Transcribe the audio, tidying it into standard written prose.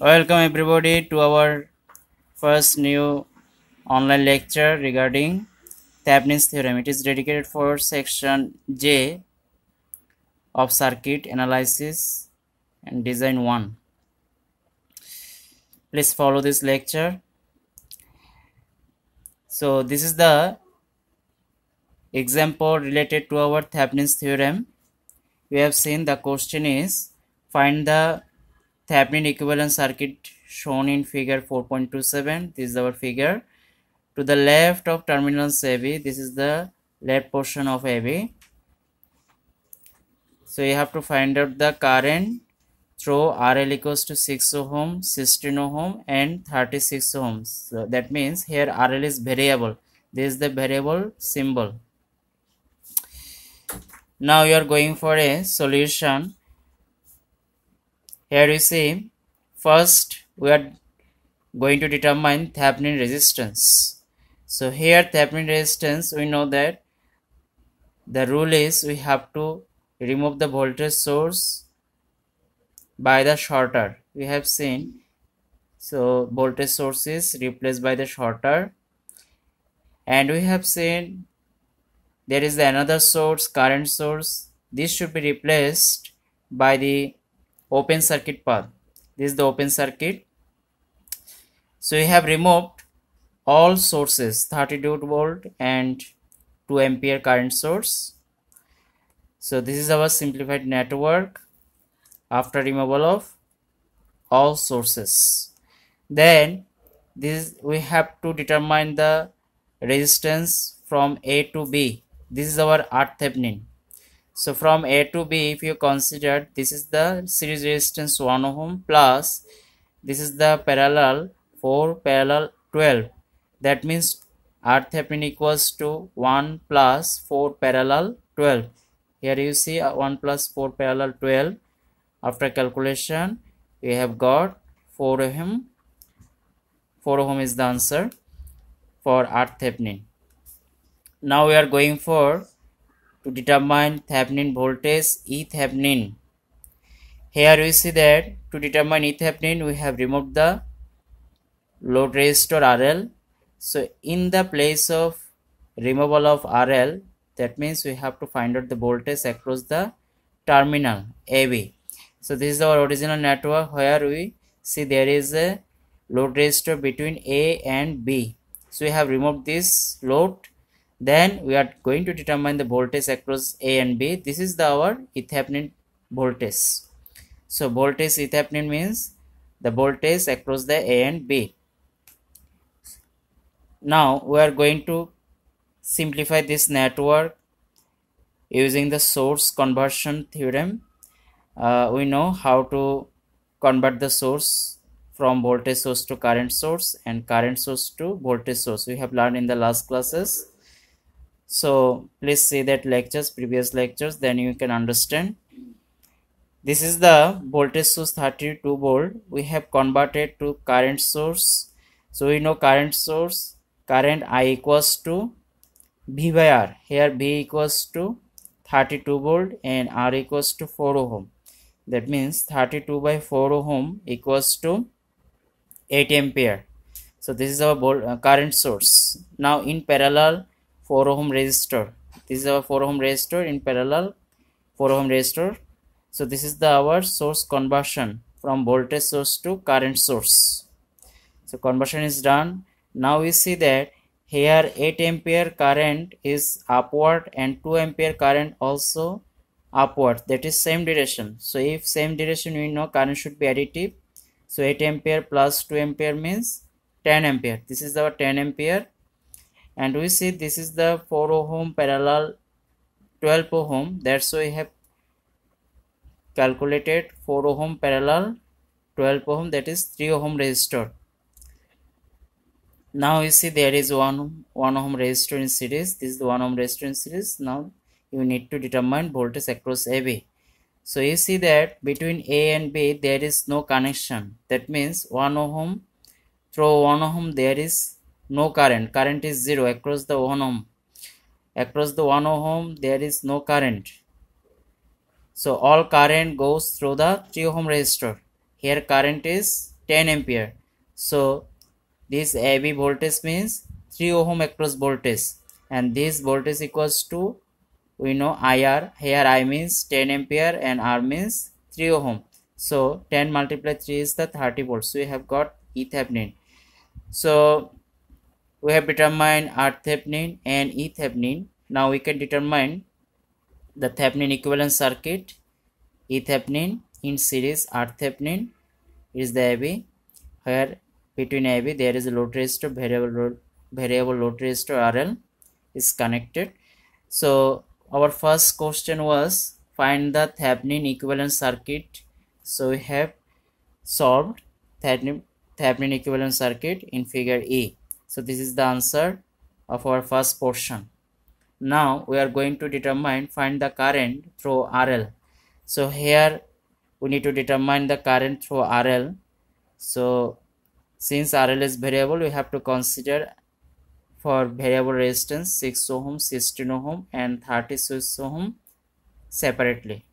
Welcome everybody to our first new online lecture regarding Thevenin's theorem. It is dedicated for section J of circuit analysis and design 1. Please follow this lecture. So this is the example related to our Thevenin's theorem. We have seen the question is find the Thevenin equivalent circuit shown in figure 4.27. This is our figure. To the left of terminals AB, this is the left portion of AB. So you have to find out the current through RL equals to 6 ohm, 16 ohm and 36 ohms. So that means here RL is variable. This is the variable symbol. Now you are going for a solution. Here you see, first we are going to determine Thevenin resistance. So here Thevenin resistance, we know that the rule is we have to remove the voltage source by the shorter. We have seen, so voltage source is replaced by the shorter, and we have seen there is another source, current source. This should be replaced by the open circuit path. This is the open circuit. So we have removed all sources, 32 volt and 2 ampere current source. So this is our simplified network after removal of all sources. Then this we have to determine the resistance from A to B. This is our Thevenin. So from A to B, if you consider, this is the series resistance 1 ohm plus this is the parallel 4 parallel 12. That means Thevenin equals to 1 plus 4 parallel 12. Here you see 1 plus 4 parallel 12. After calculation, we have got 4 ohm. 4 ohm is the answer for Thevenin. Now we are going for to determine Thevenin voltage E Thevenin. Here we see that to determine E Thevenin, we have removed the load resistor RL. So in the place of removal of RL, that means we have to find out the voltage across the terminal AB. So this is our original network where we see there is a load resistor between A and B. So we have removed this load. Then we are going to determine the voltage across A and B. This is our Thevenin voltage. So voltage Thevenin means the voltage across the A and B. Now we are going to simplify this network using the source conversion theorem. We know how to convert the source from voltage source to current source and current source to voltage source. We have learned in the last classes. So please see that previous lectures, then you can understand. This is the voltage source 32 volt. We have converted to current source. So we know current source, current I equals to V by R. Here V equals to 32 volt and R equals to 4 ohm. That means 32 by 4 ohm equals to 8 ampere. So this is our current source. Now in parallel 4 ohm resistor. This is our 4 ohm resistor in parallel 4 ohm resistor. So this is our source conversion from voltage source to current source. So conversion is done. Now we see that here 8 ampere current is upward and 2 ampere current also upward. That is same direction. So if same direction, we know current should be additive. So 8 ampere plus 2 ampere means 10 ampere. This is our 10 ampere. And we see this is the 4 ohm parallel 12 ohm. That's why we have calculated 4 ohm parallel 12 ohm, that is 3 ohm resistor. Now you see there is 1 ohm resistor in series. This is the 1 ohm resistor in series. Now you need to determine voltage across AB. So you see that between A and B there is no connection. That means 1 ohm, through 1 ohm there is no current. Current is 0 across the 1 ohm. Across the 1 ohm there is no current. So all current goes through the 3 ohm resistor. Here current is 10 ampere. So this AB voltage means 3 ohm across voltage, and this voltage equals to, we know, IR. Here I means 10 ampere and R means 3 ohm. So 10 multiplied 3 is the 30 volts. So we have got E Thevenin. So we have determined R Thevenin and E Thevenin. Now we can determine the Thevenin equivalent circuit. E Thevenin in series R Thevenin is the AB, where between AB there is a load resistor, variable load resistor RL is connected. So our first question was find the Thevenin equivalent circuit. So we have solved Thevenin equivalent circuit in figure E. So this is the answer of our first portion. Now we are going to find the current through RL. So here we need to determine the current through RL. So since RL is variable, we have to consider for variable resistance 6 ohm, 16 ohm and 36 ohm separately.